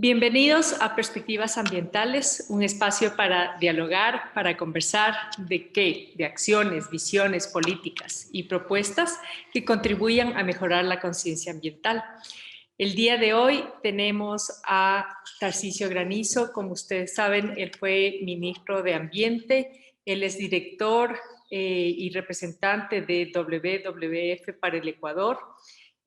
Bienvenidos a Perspectivas Ambientales, un espacio para dialogar, para conversar de qué, de acciones, visiones, políticas y propuestas que contribuyan a mejorar la conciencia ambiental. El día de hoy tenemos a Tarcisio Granizo. Como ustedes saben, él fue ministro de Ambiente, él es director y representante de WWF para el Ecuador,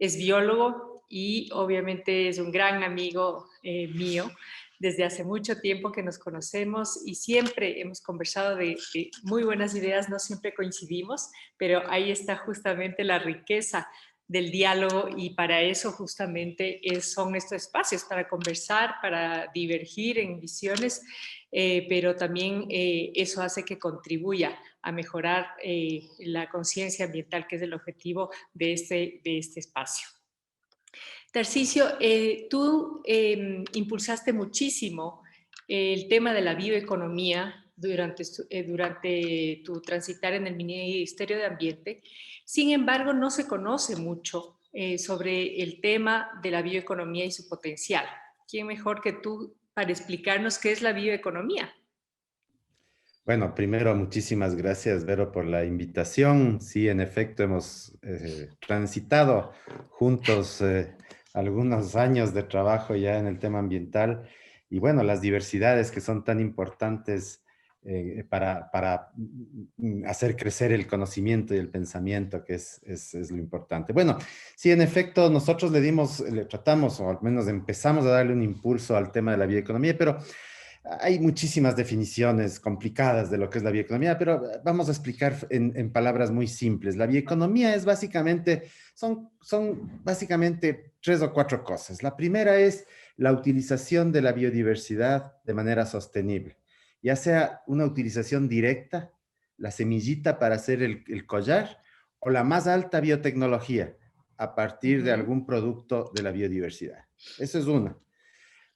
es biólogo y obviamente es un gran amigo mío. Desde hace mucho tiempo que nos conocemos y siempre hemos conversado de muy buenas ideas, no siempre coincidimos, pero ahí está justamente la riqueza del diálogo y para eso justamente son estos espacios, para conversar, para divergir en visiones, pero también eso hace que contribuya a mejorar la conciencia ambiental, que es el objetivo de este espacio. Tarcisio, tú impulsaste muchísimo el tema de la bioeconomía durante tu transitar en el Ministerio de Ambiente. Sin embargo, no se conoce mucho sobre el tema de la bioeconomía y su potencial. ¿Quién mejor que tú para explicarnos qué es la bioeconomía? Bueno, primero, muchísimas gracias, Vero, por la invitación. Sí, en efecto, hemos transitado juntos algunos años de trabajo ya en el tema ambiental y bueno, las diversidades que son tan importantes para hacer crecer el conocimiento y el pensamiento, que es lo importante. Bueno, sí, en efecto, nosotros le tratamos, o al menos empezamos a darle un impulso al tema de la bioeconomía, pero hay muchísimas definiciones complicadas de lo que es la bioeconomía, pero vamos a explicar en palabras muy simples. La bioeconomía es básicamente, son básicamente tres o cuatro cosas. La primera es la utilización de la biodiversidad de manera sostenible, ya sea una utilización directa, la semillita para hacer el collar, o la más alta biotecnología a partir de algún producto de la biodiversidad. Eso es una.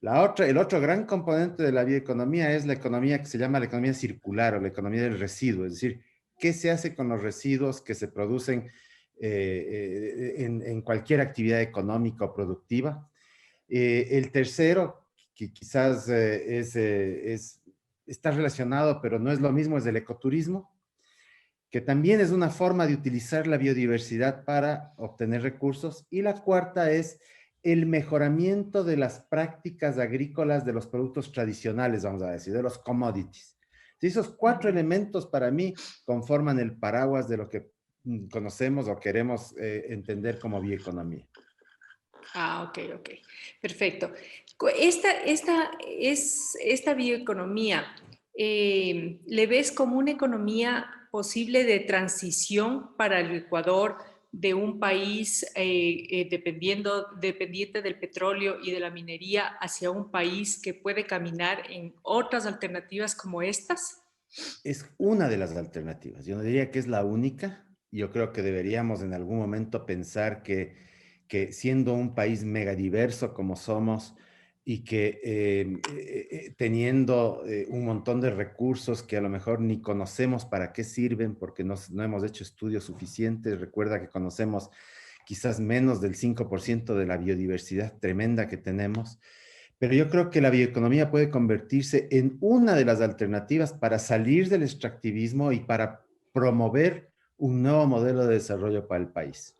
El otro gran componente de la bioeconomía es la economía que se llama la economía circular o la economía del residuo, es decir, qué se hace con los residuos que se producen en cualquier actividad económica o productiva. El tercero, que quizás está relacionado, pero no es lo mismo, es el ecoturismo, que también es una forma de utilizar la biodiversidad para obtener recursos. Y la cuarta es el mejoramiento de las prácticas agrícolas de los productos tradicionales, vamos a decir, de los commodities. Esos cuatro elementos para mí conforman el paraguas de lo que conocemos o queremos entender como bioeconomía. Ah, ok. Perfecto. Esta bioeconomía, ¿le ves como una economía posible de transición para el Ecuador de un país dependiente del petróleo y de la minería hacia un país que puede caminar en otras alternativas como estas? Es una de las alternativas. Yo no diría que es la única. Yo creo que deberíamos en algún momento pensar que siendo un país megadiverso como somos y que teniendo un montón de recursos que a lo mejor ni conocemos para qué sirven porque no hemos hecho estudios suficientes. Recuerda que conocemos quizás menos del 5% de la biodiversidad tremenda que tenemos. Pero yo creo que la bioeconomía puede convertirse en una de las alternativas para salir del extractivismo y para promover un nuevo modelo de desarrollo para el país.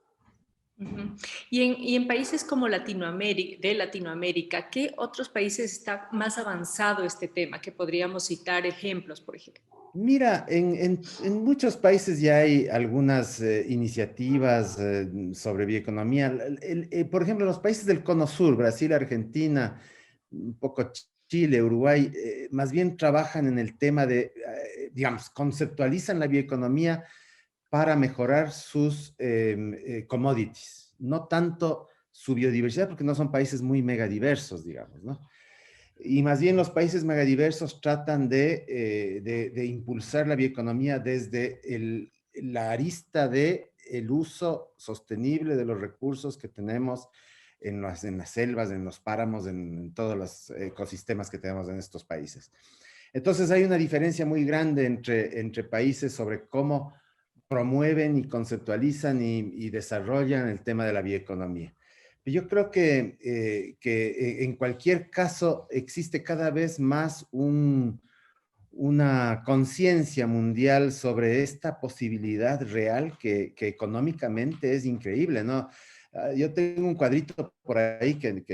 Ujú. Y en países como Latinoamérica, ¿qué otros países está más avanzado este tema? Que podríamos citar ejemplos, por ejemplo. Mira, en muchos países ya hay algunas iniciativas sobre bioeconomía. Por ejemplo, los países del Cono Sur, Brasil, Argentina, un poco Chile, Uruguay, más bien trabajan en el tema de, digamos, conceptualizan la bioeconomía para mejorar sus commodities, no tanto su biodiversidad, porque no son países muy megadiversos, digamos, ¿no? Y más bien los países megadiversos tratan de impulsar la bioeconomía desde la arista de el uso sostenible de los recursos que tenemos en las selvas, en los páramos, en todos los ecosistemas que tenemos en estos países. Entonces hay una diferencia muy grande entre países sobre cómo promueven y conceptualizan y desarrollan el tema de la bioeconomía. Yo creo que en cualquier caso existe cada vez más una conciencia mundial sobre esta posibilidad real que económicamente es increíble, ¿no? Yo tengo un cuadrito por ahí que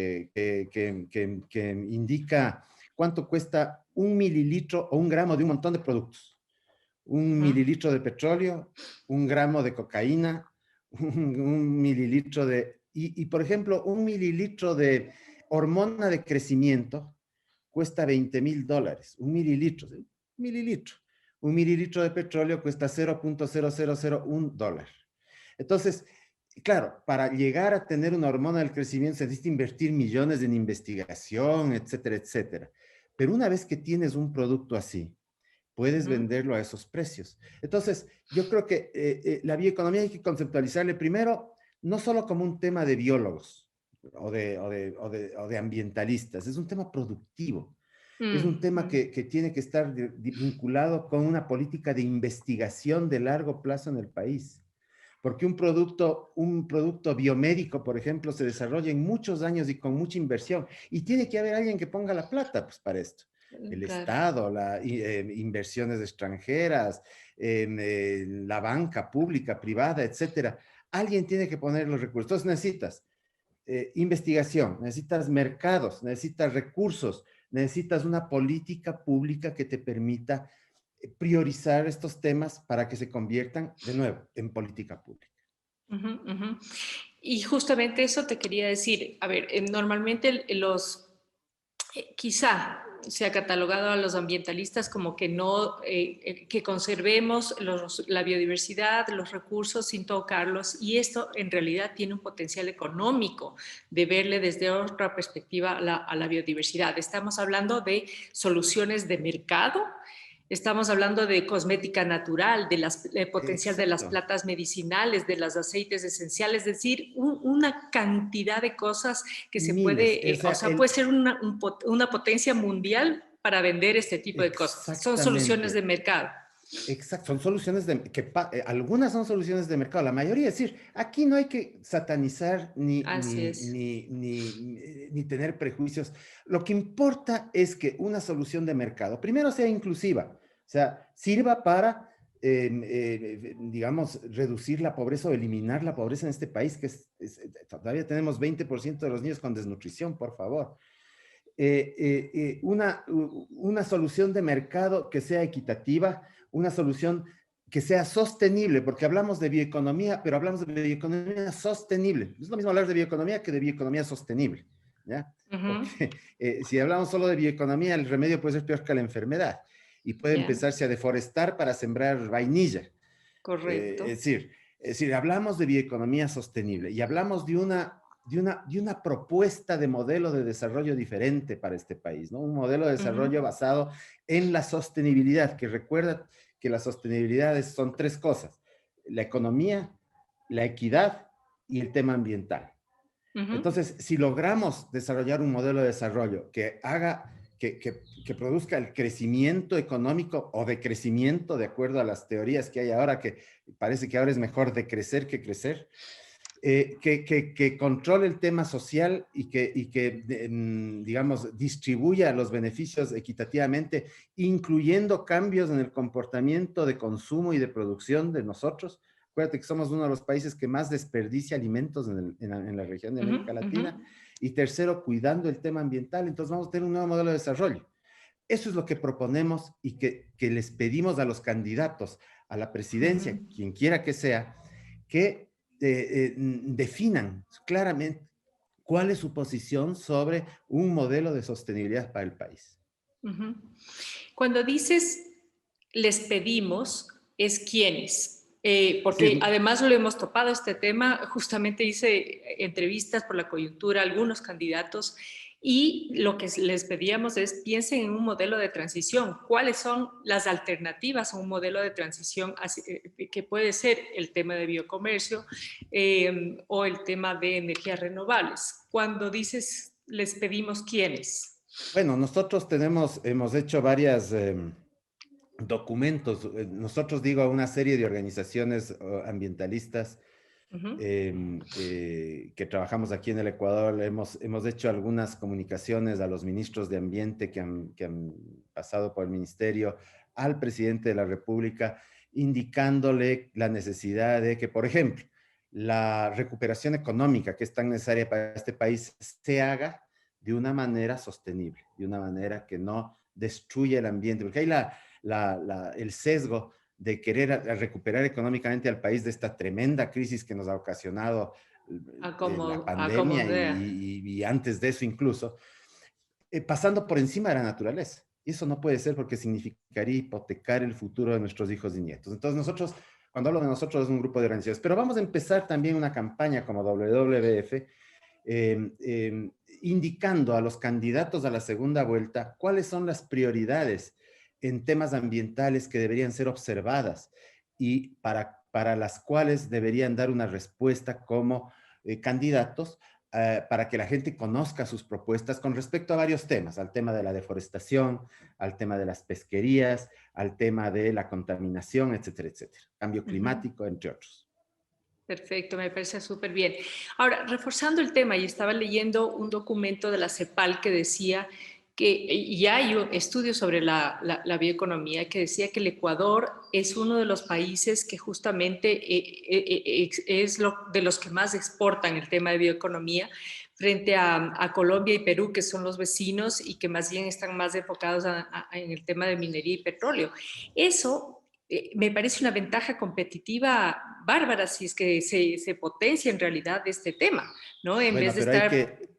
indica cuánto cuesta un mililitro o un gramo de un montón de productos. Un Ujú. mililitro de petróleo, un gramo de cocaína, un mililitro de... por ejemplo, un mililitro de hormona de crecimiento cuesta $20,000, un mililitro, ¿sí? Mililitro. Un mililitro de petróleo cuesta $0.0001. Entonces, claro, para llegar a tener una hormona del crecimiento se necesita invertir millones en investigación, etcétera, etcétera. Pero una vez que tienes un producto así, puedes Ujú. venderlo a esos precios. Entonces, yo creo que la bioeconomía hay que conceptualizarle primero, no solo como un tema de biólogos o de ambientalistas, es un tema productivo. Es un tema Mm. que tiene que estar vinculado con una política de investigación de largo plazo en el país. Porque un producto biomédico, por ejemplo, se desarrolla en muchos años y con mucha inversión. Y tiene que haber alguien que ponga la plata pues, para esto. El Claro. Estado, inversiones extranjeras, la banca pública, privada, etcétera. Alguien tiene que poner los recursos. Entonces necesitas investigación, necesitas mercados, necesitas recursos, necesitas una política pública que te permita priorizar estos temas para que se conviertan, de nuevo, en política pública. Ujú, ujú. Y justamente eso te quería decir. A ver, normalmente quizá se ha catalogado a los ambientalistas como que no, que conservemos la biodiversidad, los recursos sin tocarlos, y esto en realidad tiene un potencial económico de verle desde otra perspectiva a la biodiversidad. Estamos hablando de soluciones de mercado. Estamos hablando de cosmética natural, del potencial de las Exacto. plantas medicinales, de los aceites esenciales, es decir, una cantidad de cosas que se Miles. puede, o sea, puede ser una potencia mundial para vender este tipo de cosas. Son soluciones de Exactamente. mercado. Exacto. Son soluciones algunas son soluciones de mercado, la mayoría. Es decir, aquí no hay que satanizar Así es. ni tener prejuicios. Lo que importa es que una solución de mercado, primero, sea inclusiva, o sea, sirva para, digamos, reducir la pobreza o eliminar la pobreza en este país, que todavía tenemos 20% de los niños con desnutrición, por favor. Una solución de mercado que sea equitativa, una solución que sea sostenible, porque hablamos de bioeconomía, pero hablamos de bioeconomía sostenible. Es lo mismo hablar de bioeconomía que de bioeconomía sostenible, ¿ya? Ujú. Porque si hablamos solo de bioeconomía, el remedio puede ser peor que la enfermedad y puede Ya, empezarse a deforestar para sembrar vainilla. correcto. Es decir, hablamos de bioeconomía sostenible y hablamos de una propuesta de modelo de desarrollo diferente para este país, ¿no? Un modelo de Ujú. desarrollo basado en la sostenibilidad, que recuerda que la sostenibilidad son tres cosas: la economía, la equidad y el tema ambiental. Ujú. Entonces, si logramos desarrollar un modelo de desarrollo que haga, que produzca el crecimiento económico o decrecimiento, de acuerdo a las teorías que hay ahora, que parece que ahora es mejor decrecer que crecer, que controle el tema social y que, digamos, distribuya los beneficios equitativamente, incluyendo cambios en el comportamiento de consumo y de producción de nosotros. Acuérdate que somos uno de los países que más desperdicia alimentos en la región de Ujú. América Ujú. Latina. Y tercero, cuidando el tema ambiental. Entonces vamos a tener un nuevo modelo de desarrollo. Eso es lo que proponemos y que les pedimos a los candidatos a la presidencia, Ujú. quien quiera que sea, que definan claramente cuál es su posición sobre un modelo de sostenibilidad para el país. Ujú. Cuando dices les pedimos, es quiénes. Porque Sí, además lo hemos topado este tema, justamente hice entrevistas por la coyuntura a algunos candidatos y lo que les pedíamos es piensen en un modelo de transición, cuáles son las alternativas a un modelo de transición que puede ser el tema de biocomercio o el tema de energías renovables. Cuando dices les pedimos quiénes. bueno, nosotros hemos hecho varias documentos. Nosotros, digo, a una serie de organizaciones ambientalistas Ujú. que trabajamos aquí en el Ecuador, hemos hecho algunas comunicaciones a los ministros de Ambiente que han pasado por el ministerio, al presidente de la República, indicándole la necesidad de que, por ejemplo, la recuperación económica que es tan necesaria para este país se haga de una manera sostenible, de una manera que no destruya el ambiente, porque hay el sesgo de querer recuperar económicamente al país de esta tremenda crisis que nos ha ocasionado la A como pandemia sea. y antes de eso incluso, pasando por encima de la naturaleza. Y eso no puede ser porque significaría hipotecar el futuro de nuestros hijos y nietos. Entonces nosotros, cuando hablo de nosotros, es un grupo de organizaciones, pero vamos a empezar también una campaña como WWF, indicando a los candidatos a la segunda vuelta cuáles son las prioridades en temas ambientales que deberían ser observadas y para las cuales deberían dar una respuesta como candidatos para que la gente conozca sus propuestas con respecto a varios temas, al tema de la deforestación, al tema de las pesquerías, al tema de la contaminación, etcétera, etcétera. Cambio Ujú. climático, entre otros. Perfecto, me parece súper bien. Ahora, reforzando el tema, y estaba leyendo un documento de la CEPAL que decía que, y ya hay un estudio sobre la bioeconomía, que decía que el Ecuador es uno de los países que justamente es de los que más exportan el tema de bioeconomía frente a Colombia y Perú, que son los vecinos y que más bien están más enfocados en el tema de minería y petróleo. Eso me parece una ventaja competitiva bárbara si es que se potencia en realidad este tema, ¿no? En vez Bueno, de pero estar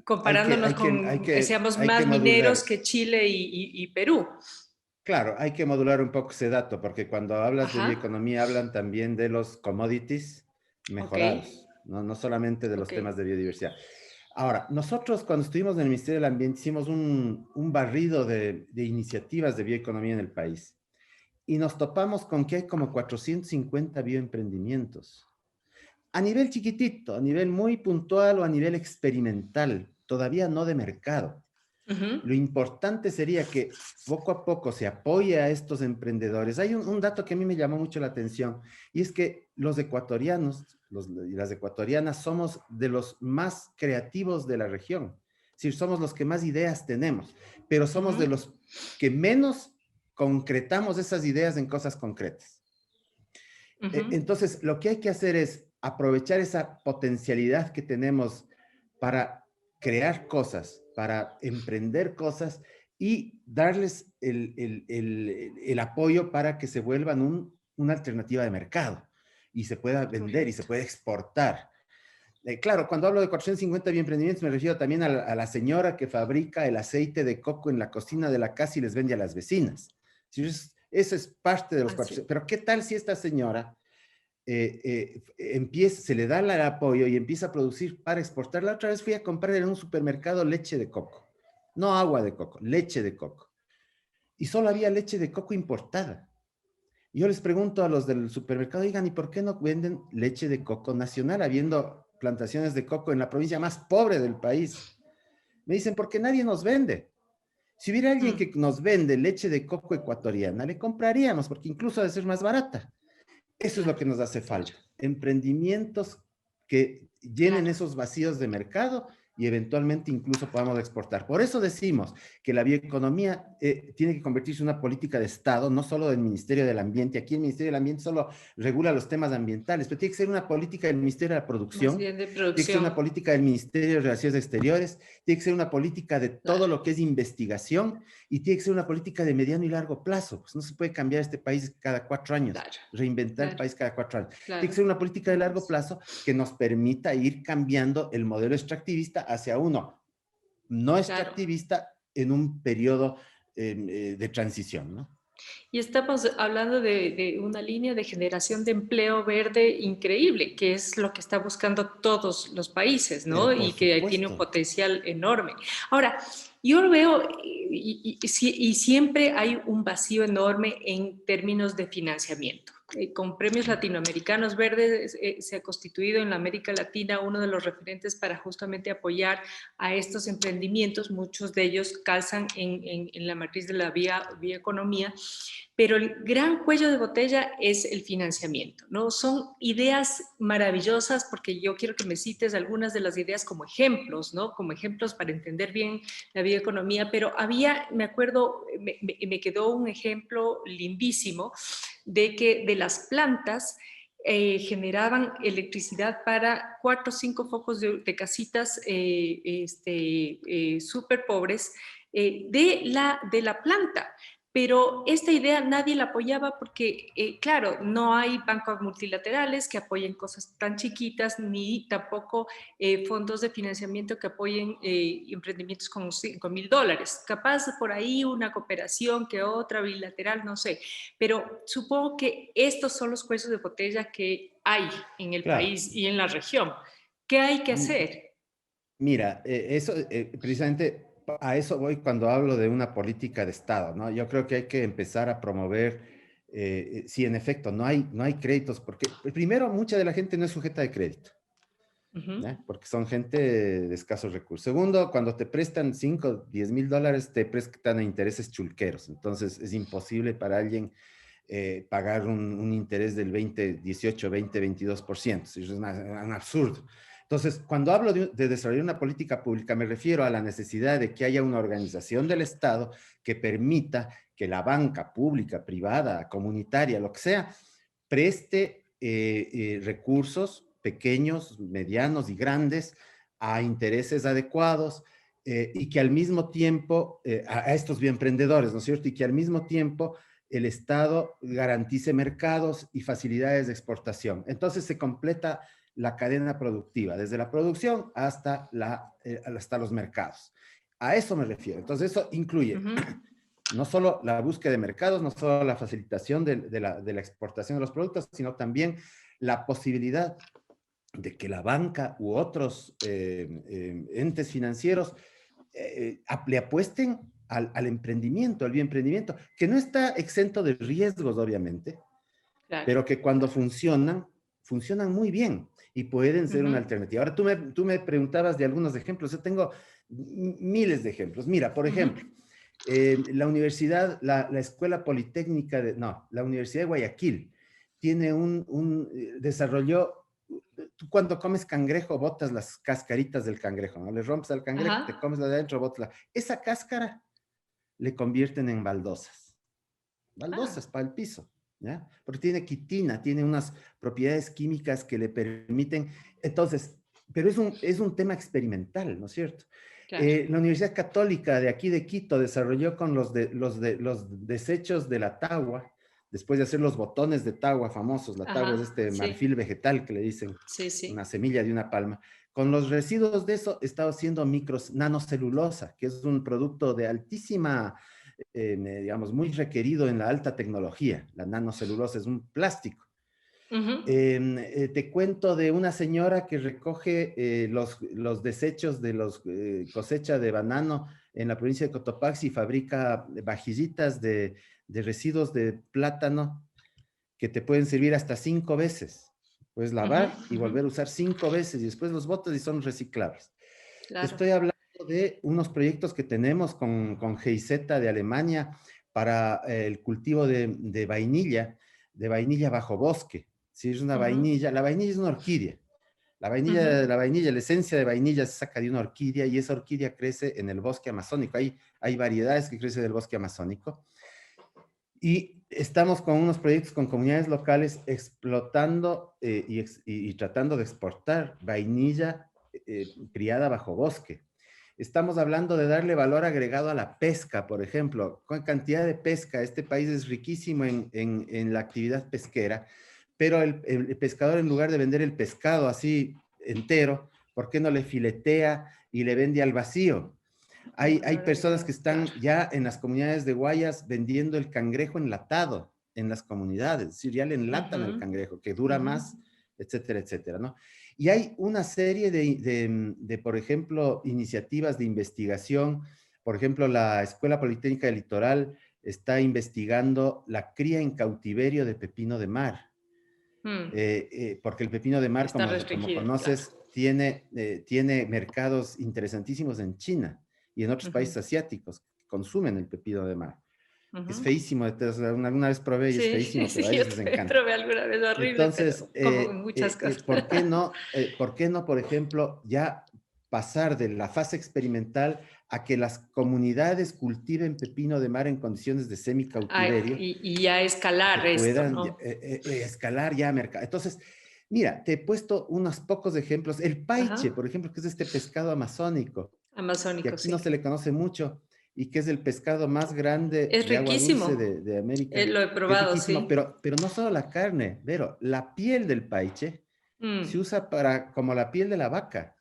comparándonos con que seamos hay que más mineros modular. que Chile y Perú. Claro, hay que modular un poco ese dato, porque cuando hablas de Ajá, bioeconomía hablan también de los commodities ok, mejorados, no solamente de los ok. temas de biodiversidad. Ahora, nosotros cuando estuvimos en el Ministerio del Ambiente hicimos un barrido de iniciativas de bioeconomía en el país y nos topamos con que hay como 450 bioemprendimientos. A nivel chiquitito, a nivel muy puntual o a nivel experimental, todavía no de mercado. Ujú. Lo importante sería que poco a poco se apoye a estos emprendedores. Hay un dato que a mí me llamó mucho la atención y es que los ecuatorianos y las ecuatorianas somos de los más creativos de la región. Es decir, somos los que más ideas tenemos, pero somos de Ujú. los que menos concretamos esas ideas en cosas concretas. Ujú. Entonces, lo que hay que hacer es aprovechar esa potencialidad que tenemos para crear cosas, para emprender cosas y darles el apoyo para que se vuelvan una alternativa de mercado y se pueda vender y se Correcto. pueda exportar. Claro, cuando hablo de 450 bioemprendimientos me refiero también a la señora que fabrica el aceite de coco en la cocina de la casa y les vende a las vecinas. Eso es parte de los Así. 400. Pero ¿qué tal si esta señora se le da el apoyo y empieza a producir para exportar? La otra vez fui a comprar en un supermercado leche de coco, no agua de coco, leche de coco. Y solo había leche de coco importada. Y yo les pregunto a los del supermercado, digan, ¿y por qué no venden leche de coco nacional, habiendo plantaciones de coco en la provincia más pobre del país? Me dicen, porque nadie nos vende. Si hubiera alguien Mm. que nos vende leche de coco ecuatoriana, le compraríamos, porque incluso ha de ser más barata. Eso es lo que nos hace Claro, falta. Emprendimientos que llenen claro. esos vacíos de mercado y eventualmente incluso podamos exportar. Por eso decimos que la bioeconomía tiene que convertirse en una política de Estado, no solo del Ministerio del Ambiente. Aquí el Ministerio del Ambiente solo regula los temas ambientales, pero tiene que ser una política del Ministerio de la Más Producción, bien de tiene que ser una producción. política del Ministerio de Relaciones Exteriores, tiene que ser una política de todo Claro, lo que es investigación y tiene que ser una política de mediano y largo plazo. Pues no se puede cambiar este país cada 4 años, claro, reinventar el claro, país cada 4 años. Tiene que claro. ser una política de largo plazo que nos permita ir cambiando el modelo extractivista hacia uno no Claro. extractivista en un periodo de transición, ¿no? Y estamos hablando de una línea de generación de empleo verde increíble, que es lo que está buscando todos los países, ¿no? Pero por Y que tiene un supuesto, potencial enorme. Ahora, yo lo veo y siempre hay un vacío enorme en términos de financiamiento. Con premios latinoamericanos verdes se ha constituido en la América Latina uno de los referentes para justamente apoyar a estos emprendimientos. Muchos de ellos calzan en la matriz de la bioeconomía, Pero el gran cuello de botella es el financiamiento, ¿no? Son ideas maravillosas porque yo quiero que me cites algunas de las ideas como ejemplos, ¿no? Como ejemplos para entender bien la bioeconomía, pero me acuerdo, me quedó un ejemplo lindísimo de que de las plantas generaban electricidad para 4 o 5 focos de casitas súper pobres de la planta. Pero esta idea nadie la apoyaba porque, claro, no hay bancos multilaterales que apoyen cosas tan chiquitas, ni tampoco fondos de financiamiento que apoyen emprendimientos con $5,000. Capaz por ahí una cooperación que otra, bilateral, no sé. Pero supongo que estos son los cuellos de botella que hay en el Claro. país y en la región. ¿Qué hay que hacer? Mira, eso precisamente a eso voy cuando hablo de una política de Estado, ¿no? Yo creo que hay que empezar a promover, si en efecto no hay créditos, porque primero mucha de la gente no es sujeta de crédito, ¿ya? Porque son gente de escasos recursos. Segundo, cuando te prestan 5, 10 mil dólares, te prestan a intereses chulqueros, entonces es imposible para alguien pagar un interés del 20, 18, 20, 22%. Es un absurdo. Entonces, cuando hablo de desarrollar una política pública, me refiero a la necesidad de que haya una organización del Estado que permita que la banca pública, privada, comunitaria, lo que sea, preste recursos pequeños, medianos y grandes a intereses adecuados y que al mismo tiempo, a estos bioemprendedores, ¿no es cierto? Y que al mismo tiempo el Estado garantice mercados y facilidades de exportación. Entonces se completa la cadena productiva, desde la producción hasta los mercados. A eso me refiero. Entonces eso incluye no solo la búsqueda de mercados, no solo la facilitación de la exportación de los productos, sino también la posibilidad de que la banca u otros entes financieros le apuesten al emprendimiento, al bioemprendimiento, que no está exento de riesgos, obviamente, Claro. pero que cuando funcionan muy bien y pueden ser una alternativa. Ahora, tú me preguntabas de algunos ejemplos. Yo tengo miles de ejemplos. Mira, por ejemplo, la universidad, la Escuela Politécnica la Universidad de Guayaquil tiene desarrolló, tú cuando comes cangrejo botas las cascaritas del cangrejo, ¿no? Le rompes al cangrejo, te comes la de adentro, botas esa cáscara le convierten en baldosas para el piso, ¿ya? Porque tiene quitina, tiene unas propiedades químicas que le permiten, entonces, pero es un tema experimental, ¿no es cierto? Claro. La Universidad Católica de aquí de Quito desarrolló con los desechos de la tagua, después de hacer los botones de tagua famosos, la tagua es este marfil vegetal que le dicen, una semilla de una palma, con los residuos de eso estaba haciendo nanocelulosa, que es un producto de altísima, digamos, muy requerido en la alta tecnología. La nanocelulosa es un plástico. Te cuento de una señora que recoge los desechos de los cosecha de banano en la provincia de Cotopaxi y fabrica vajillitas de residuos de plátano que te pueden servir hasta 5 veces. Puedes lavar y volver a usar 5 veces y después los botas y son reciclables. Claro. Te estoy hablando de unos proyectos que tenemos con GIZ de Alemania para el cultivo de vainilla bajo bosque. Si es una vainilla, la vainilla es una orquídea. La vainilla, la esencia de vainilla se saca de una orquídea y esa orquídea crece en el bosque amazónico. Hay variedades que crecen del bosque amazónico. Y estamos con unos proyectos con comunidades locales explotando y tratando de exportar vainilla criada bajo bosque. Estamos hablando de darle valor agregado a la pesca, por ejemplo, con cantidad de pesca. Este país es riquísimo en la actividad pesquera, pero el pescador, en lugar de vender el pescado así entero, ¿por qué no le filetea y le vende al vacío? Hay personas que están ya en las comunidades de Guayas vendiendo el cangrejo enlatado en las comunidades, es decir, ya le enlatan el cangrejo, que dura más, etcétera, etcétera, ¿no? Y hay una serie por ejemplo, iniciativas de investigación. Por ejemplo, la Escuela Politécnica del Litoral está investigando la cría en cautiverio de pepino de mar. Porque el pepino de mar, como conoces, claro, tiene mercados interesantísimos en China y en otros países asiáticos que consumen el pepino de mar. Es Ujú. feísimo. Alguna vez probé y es Sí, feísimo, pero a sí, yo ellos les también encanta. probé alguna vez horrible, Entonces, pero como en muchas cosas. por qué no, por ejemplo, ya pasar de la fase experimental a que las comunidades cultiven pepino de mar en condiciones de semicautiverio Y ya que escalar esto, puedan ¿no? escalar ya a mercado? Entonces, mira, te he puesto unos pocos ejemplos. El paiche, Ajá. por ejemplo, que es este pescado amazónico, que Amazónico, aquí no se sí. le conoce mucho y que es el pescado más grande Es de agua dulce riquísimo. de América, Lo he que es probado, riquísimo, sí. pero no solo la carne, Vero, la piel del paiche se Mm, usa para, como la piel de la vaca,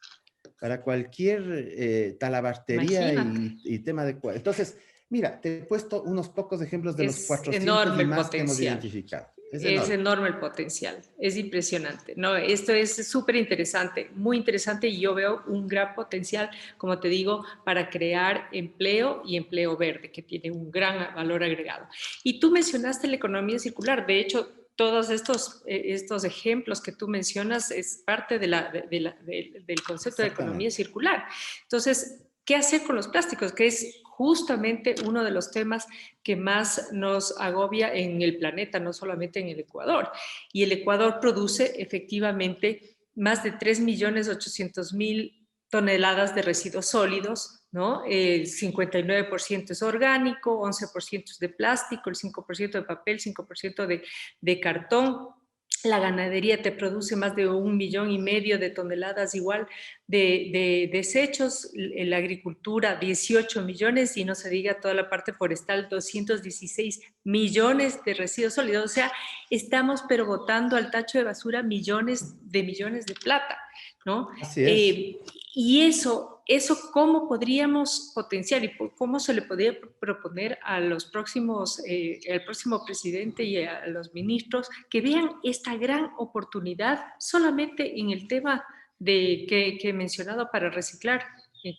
para cualquier talabartería imagínate. y tema de... Entonces, mira, te he puesto unos pocos ejemplos de los Es 400 enorme y el más que hemos potencial. identificado. Es Es enorme. enorme el potencial. Es impresionante. No, esto es súper interesante, muy interesante y yo veo un gran potencial, como te digo, para crear empleo y empleo verde, que tiene un gran valor agregado. Y tú mencionaste la economía circular. De hecho, todos estos ejemplos que tú mencionas es parte del concepto de economía Exactamente. circular. Entonces, ¿qué hacer con los plásticos? Que es justamente uno de los temas que más nos agobia en el planeta, no solamente en el Ecuador. Y el Ecuador produce efectivamente más de 3.800.000 toneladas de residuos sólidos, ¿no? El 59% es orgánico, 11% es de plástico, el 5% de papel, 5% de cartón. La ganadería te produce más de 1,5 millones de toneladas igual de desechos, la agricultura 18 millones y no se diga toda la parte forestal 216 millones de residuos sólidos. O sea, estamos pero botando al tacho de basura millones de plata, ¿no? Así es. Eh, y eso cómo podríamos potenciar y cómo se le podría proponer a los próximos, al próximo presidente y a los ministros que vean esta gran oportunidad solamente en el tema que he mencionado para reciclar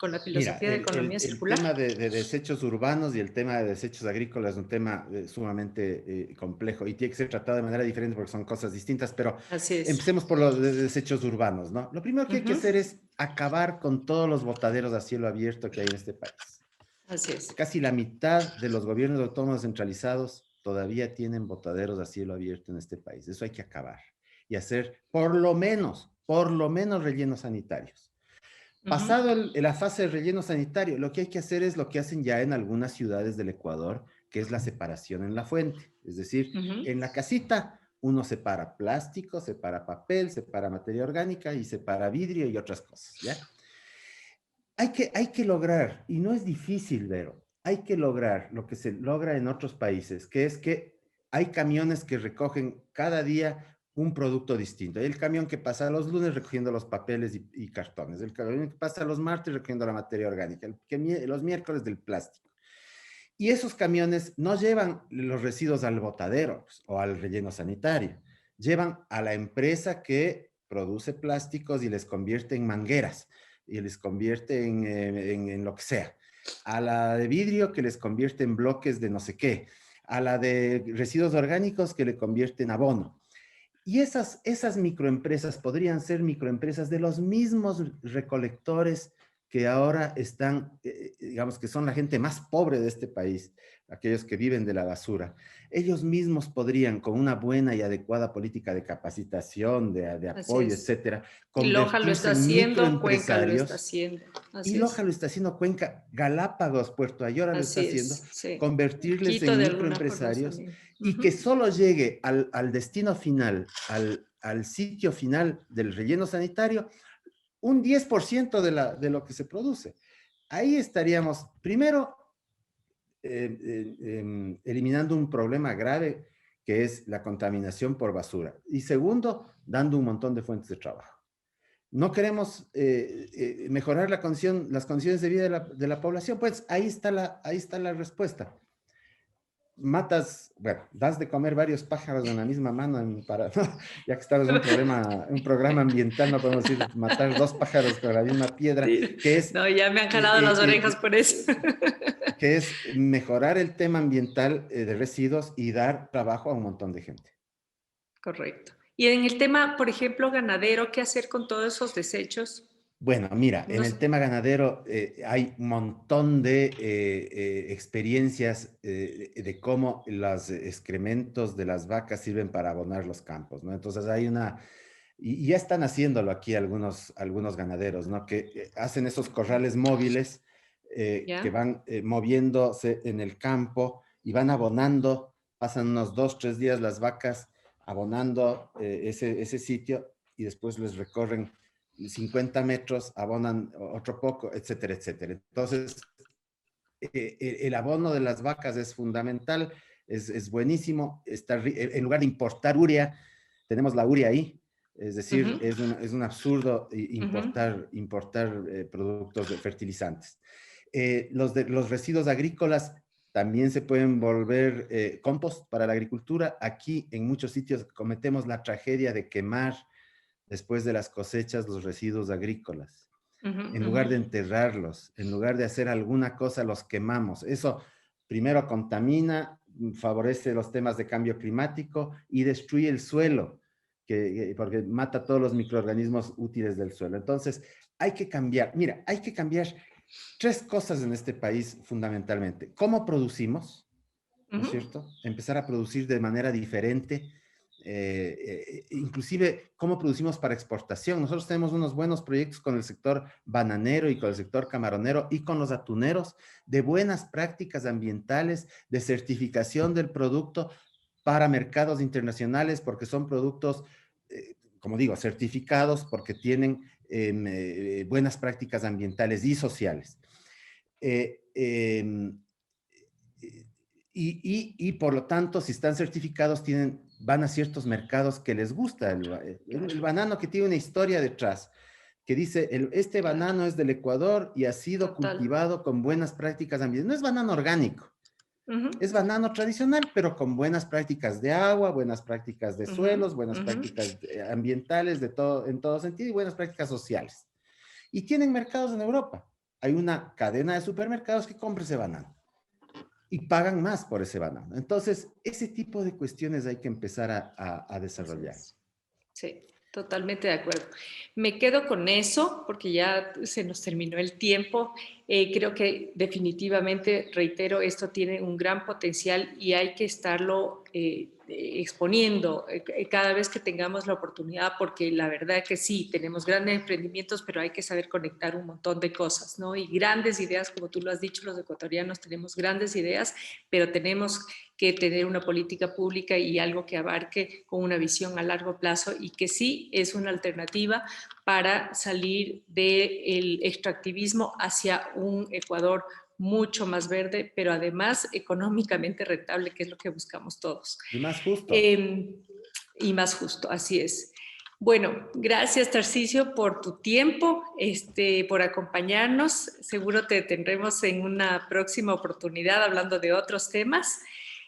con la Mira, filosofía de economía el circular. tema de desechos urbanos y el tema de desechos agrícolas es un tema sumamente complejo y tiene que ser tratado de manera diferente porque son cosas distintas, pero Así es. empecemos por los desechos urbanos, ¿no? Lo primero que hay que Ujú. hacer es acabar con todos los botaderos a cielo abierto que hay en este país. Así es. Casi la mitad de los gobiernos autónomos centralizados todavía tienen botaderos a cielo abierto en este país. Eso hay que acabar y hacer por lo menos rellenos sanitarios. Ujú. Pasado la fase de relleno sanitario, lo que hay que hacer es lo que hacen ya en algunas ciudades del Ecuador, que es la separación en la fuente. Es decir, Ujú. en la casita uno separa plástico, separa papel, separa materia orgánica y separa vidrio y otras cosas, ¿ya? Hay que lograr, y no es difícil, Vero, hay que lograr lo que se logra en otros países, que es que hay camiones que recogen cada día un producto distinto. Hay el camión que pasa los lunes recogiendo los papeles y cartones, el camión que pasa los martes recogiendo la materia orgánica, los miércoles del plástico. Y esos camiones no llevan los residuos al botadero pues, o al relleno sanitario, llevan a la empresa que produce plásticos y les convierte en mangueras y les convierte en lo que sea. A la de vidrio que les convierte en bloques de no sé qué. A la de residuos orgánicos que le convierte en abono. Y esas microempresas podrían ser microempresas de los mismos recolectores que ahora están, digamos que son la gente más pobre de este país, aquellos que viven de la basura. Ellos mismos podrían, con una buena y adecuada política de capacitación, de Así apoyo, es. etcétera, Y Loja lo está convertirse en haciendo, Cuenca lo está microempresarios. haciendo. Y Así Loja es. lo está haciendo, Cuenca, Galápagos, Puerto Ayora lo está Así haciendo, es. Sí. convertirles Quito en de alguna forma microempresarios también. y que Ujú. solo llegue al destino final, al sitio final del relleno sanitario, un 10% de lo que se produce. Ahí estaríamos, primero, eliminando un problema grave que es la contaminación por basura. Y segundo, dando un montón de fuentes de trabajo. No queremos mejorar las condiciones de vida de la población, pues ahí está la respuesta. Matas, bueno, das de comer varios pájaros en la misma mano, ya que estamos en un programa ambiental, no podemos decir matar dos pájaros con la misma piedra, Sí. que es, No, ya me han jalado las orejas eh, por eso. que es mejorar el tema ambiental de residuos y dar trabajo a un montón de gente. Correcto. Y en el tema, por ejemplo, ganadero, ¿qué hacer con todos esos desechos? Bueno, mira, No en el sé. tema ganadero hay un montón de experiencias de cómo los excrementos de las vacas sirven para abonar los campos, ¿no? Entonces hay una, y ya están haciéndolo aquí algunos ganaderos, ¿no? Que hacen esos corrales móviles que ¿Ya? van moviéndose en el campo y van abonando, pasan unos 2, 3 días las vacas abonando ese sitio y después les recorren 50 metros, abonan otro poco, etcétera, etcétera. Entonces, el abono de las vacas es fundamental, es buenísimo. En lugar de importar urea, tenemos la urea ahí. Es decir, Ujú, es un absurdo ujú, importar productos de fertilizantes. Los residuos agrícolas también se pueden volver compost para la agricultura. Aquí en muchos sitios cometemos la tragedia de quemar después de las cosechas los residuos agrícolas. ujú, En ujú. lugar de enterrarlos, en lugar de hacer alguna cosa, los quemamos. Eso primero contamina, favorece los temas de cambio climático y destruye el suelo, porque mata todos los microorganismos útiles del suelo. Entonces, hay que cambiar. Mira, hay que cambiar tres cosas en este país fundamentalmente. ¿Cómo producimos? ¿No es Ujú, cierto? Empezar a producir de manera diferente, inclusive cómo producimos para exportación. Nosotros tenemos unos buenos proyectos con el sector bananero y con el sector camaronero y con los atuneros de buenas prácticas ambientales, de certificación del producto para mercados internacionales, porque son productos, como digo, certificados porque tienen buenas prácticas ambientales y sociales. Eh, eh, y por lo tanto, si están certificados, van a ciertos mercados que les gusta claro, el banano que tiene una historia detrás, que dice, este claro, banano es del Ecuador y ha sido total. cultivado con buenas prácticas ambientales. No es banano orgánico, Ujú, es banano tradicional, pero con buenas prácticas de agua, buenas prácticas de ujú, suelos, buenas ujú. prácticas ambientales de todo, en todo sentido y buenas prácticas sociales. Y tienen mercados en Europa. Hay una cadena de supermercados que compra ese banano y pagan más por ese banano. Entonces, ese tipo de cuestiones hay que empezar a Así desarrollar. es. Sí, totalmente de acuerdo. Me quedo con eso porque ya se nos terminó el tiempo. Creo que definitivamente, reitero, esto tiene un gran potencial y hay que estarlo exponiendo cada vez que tengamos la oportunidad, porque la verdad que sí, tenemos grandes emprendimientos, pero hay que saber conectar un montón de cosas, ¿no? Y grandes ideas, como tú lo has dicho, los ecuatorianos tenemos grandes ideas, pero tenemos que tener una política pública y algo que abarque con una visión a largo plazo y que sí es una alternativa para salir del extractivismo hacia un Ecuador mucho más verde, pero además económicamente rentable, que es lo que buscamos todos. Y más justo. Eh, y más justo, así es. Bueno, gracias Tarcisio por tu tiempo, por acompañarnos. Seguro te tendremos en una próxima oportunidad hablando de otros temas.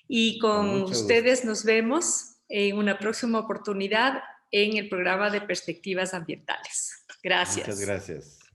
Y Con con mucho gusto. ustedes nos vemos en una próxima oportunidad en el programa de Perspectivas Ambientales. Muchas Gracias. gracias.